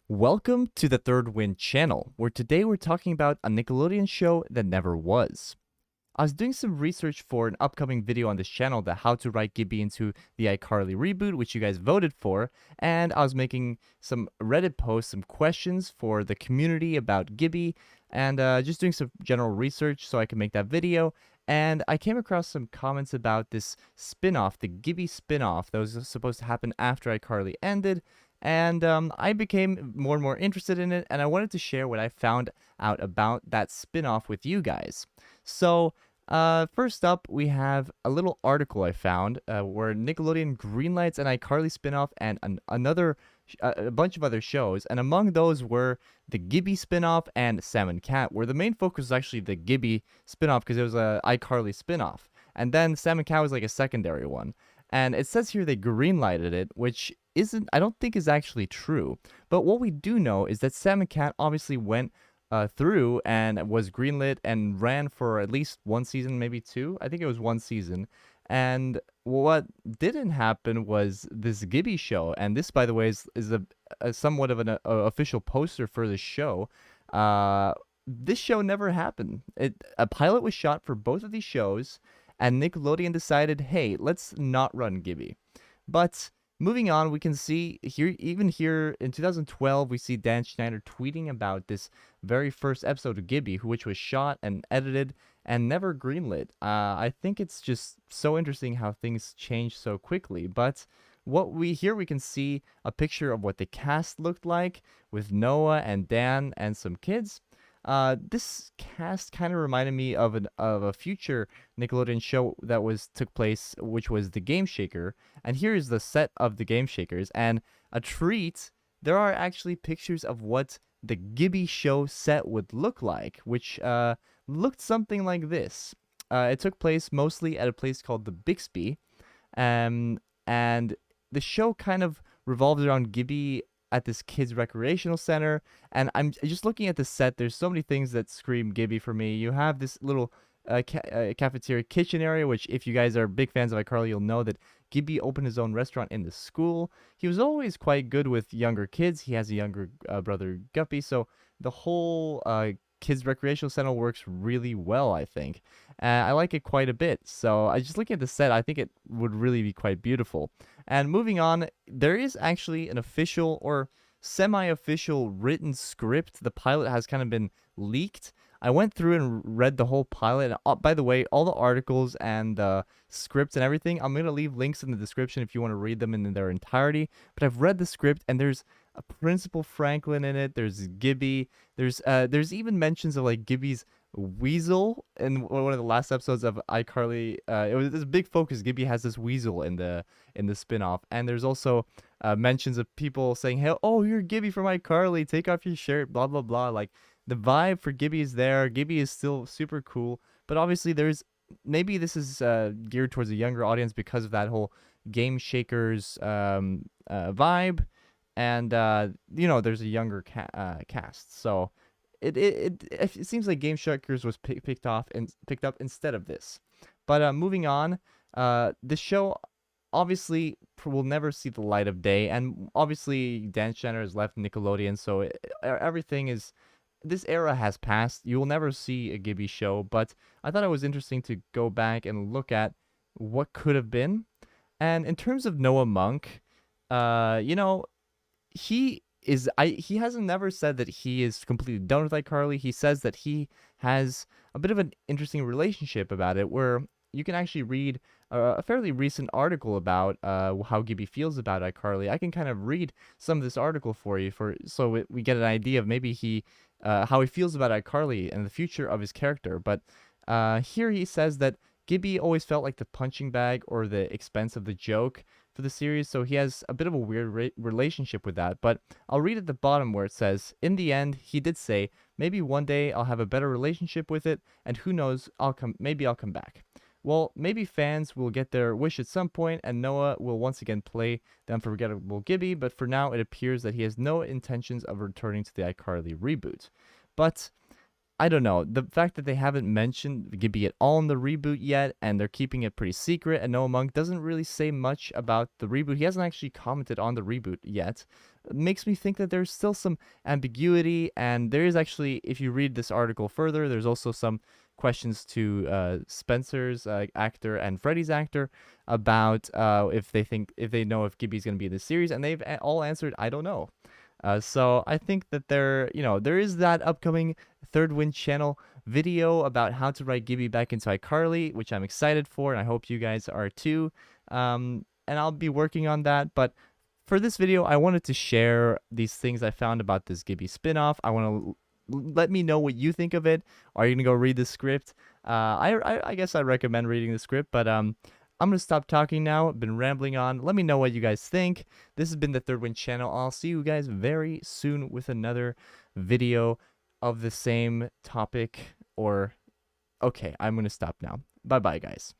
Welcome to the Third Wind channel, where today we're talking about a Nickelodeon show that never was. I was doing some research for an upcoming video on this channel that how to write Gibby into the iCarly reboot, which you guys voted for, and I was making some Reddit posts, some questions for the community about Gibby, and just doing some general research so I could make that video. And I came across some comments about this spinoff, the Gibby spinoff that was supposed to happen after iCarly ended, and I became more and more interested in it, and I wanted to share what I found out about that spinoff with you guys. So, first up, we have a little article I found where Nickelodeon greenlights an iCarly spinoff and a bunch of other shows, and among those were the Gibby spinoff and Sam and Cat, where the main focus was actually the Gibby spinoff because it was a iCarly spinoff, and then Sam and Cat was like a secondary one. And it says here they greenlighted it, which I don't think is actually true. But what we do know is that Sam and Cat obviously went through and was greenlit and ran for at least one season, maybe two. I think it was one season. And what didn't happen was this Gibby show. And this, by the way, is a somewhat of an official poster for the show. This show never happened. A pilot was shot for both of these shows, and Nickelodeon decided, hey, let's not run Gibby. But moving on, we can see here, even here in 2012, we see Dan Schneider tweeting about this very first episode of Gibby, which was shot and edited and never greenlit. I think it's just so interesting how things change so quickly. But we can see a picture of what the cast looked like with Noah and Dan and some kids. This cast kind of reminded me of a future Nickelodeon show that took place, which was the Game Shaker. And here is the set of the Game Shakers. And a treat, there are actually pictures of what the Gibby show set would look like, which looked something like this. It took place mostly at a place called the Bixby, and the show kind of revolves around Gibby at this kids recreational center, and I'm just looking at the set. There's so many things that scream Gibby for me. You have this little cafeteria kitchen area, which if you guys are big fans of iCarly, you'll know that Gibby opened his own restaurant in the school. He was always quite good with younger kids. He has a younger brother, Guppy, so the whole kids recreational center works really well, I think. I like it quite a bit. So I just looking at the set, I think it would really be quite beautiful. And moving on, there is actually an official or semi-official written script. The pilot has kind of been leaked. I went through and read the whole pilot. By the way, all the articles and the scripts and everything, I'm going to leave links in the description if you want to read them in their entirety. But I've read the script, and there's a Principal Franklin in it. There's Gibby. There's even mentions of like Gibby's weasel in one of the last episodes of iCarly. It was this big focus. Gibby has this weasel in the spinoff, and there's also mentions of people saying, "Hey, oh, you're Gibby from iCarly. Take off your shirt." Blah blah blah. Like the vibe for Gibby is there. Gibby is still super cool, but obviously maybe this is geared towards a younger audience because of that whole Game Shakers vibe, and there's a younger cast, so. It seems like Game Shakers was picked up instead of this. But moving on, this show obviously will never see the light of day, and obviously Dan Schneider has left Nickelodeon, so this era has passed. You will never see a Gibby show, but I thought it was interesting to go back and look at what could have been. And in terms of Noah Monk, he hasn't never said that he is completely done with iCarly. He says that he has a bit of an interesting relationship about it, where you can actually read a fairly recent article about how Gibby feels about iCarly. I can kind of read some of this article for you, so we get an idea of maybe how he feels about iCarly and the future of his character. But here he says that Gibby always felt like the punching bag or the expense of the joke for the series, so he has a bit of a weird relationship with that. But I'll read at the bottom where it says, in the end, he did say, maybe one day I'll have a better relationship with it, and who knows, maybe I'll come back. Well, maybe fans will get their wish at some point, and Noah will once again play the unforgettable Gibby, but for now it appears that he has no intentions of returning to the iCarly reboot. But I don't know. The fact that they haven't mentioned Gibby at all in the reboot yet, and they're keeping it pretty secret, and Noah Monk doesn't really say much about the reboot. He hasn't actually commented on the reboot yet. It makes me think that there's still some ambiguity, and there is actually, if you read this article further, there's also some questions to Spencer's actor and Freddy's actor about if they know if Gibby's going to be in the series, and they've all answered, I don't know. So I think that there is that upcoming Third Wind channel video about how to write Gibby back into iCarly, which I'm excited for, and I hope you guys are too. And I'll be working on that. But for this video, I wanted to share these things I found about this Gibby spinoff. I want to let me know what you think of it. Are you gonna go read the script? I guess I recommend reading the script, but I'm gonna stop talking now. I've been rambling on. Let me know what you guys think. This has been the Third Wind channel. I'll see you guys very soon with another video of the same topic. Okay, I'm gonna stop now. Bye bye, guys.